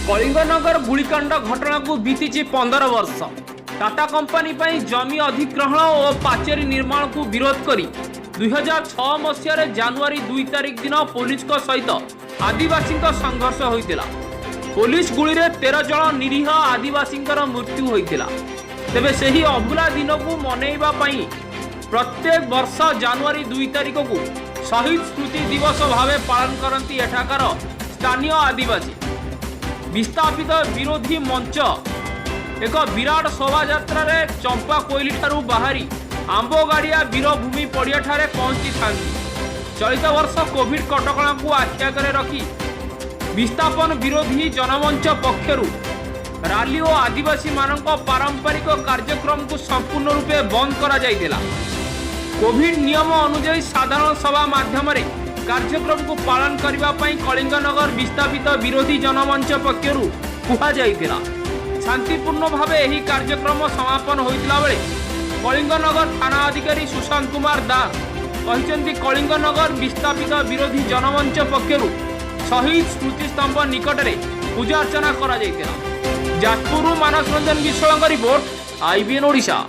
कलिंगनगर गुलिकांड घटना को बीती 15 वर्ष। टाटा कंपनी पर जमी अधिग्रहण और पाचेरी निर्माण को विरोध करी 2006 मसीह जनवरी 2 तारिख दिन पुलिस सहित आदिवासी संघर्ष होता। पुलिस गुली में 13 जन निरीह आदिवासी मृत्यु होता। तेबे से ही अभुला दिन को मनैबा प्रत्येक वर्ष जनवरी 2 तारिख को शहीद स्मृति दिवस भाव पालन करती एठाकार स्थानीय आदिवासी। विस्थापित विरोधी मंच एक विराट शोभा यात्रा रे चंपा कोइली ठारू बाहरी आंबगाड़िया वीरभूमि पड़िया ठारे पहुंची थांती। चलित वर्ष कोविड कटकणा को आख्यागर रखी विस्थापन विरोधी जनमंच पक्षरु रैली और आदिवासी मानक पारंपरिक कार्यक्रम को संपूर्ण रूपे बंद करा जायतिला। कोविड नियम अनुसार साधारण सभा माध्यम कार्यक्रम को पालन करने कलिंगनगर विस्थापित विरोधी जनमंच पक्षरु कहुला। शांतिपूर्ण भाव यह कार्यक्रम समापन होता बेले कलिंगनगर थाना अधिकारी सुशांत कुमार दास कहते कलिंगनगर विस्थापित विरोधी जनमंच पक्षरु शहीद स्मृति स्तंभ निकट में पूजा अर्चना करा जायतिला। जाजपुर मानस रंजन विश्वाल रिपोर्ट IBN ओडिशा।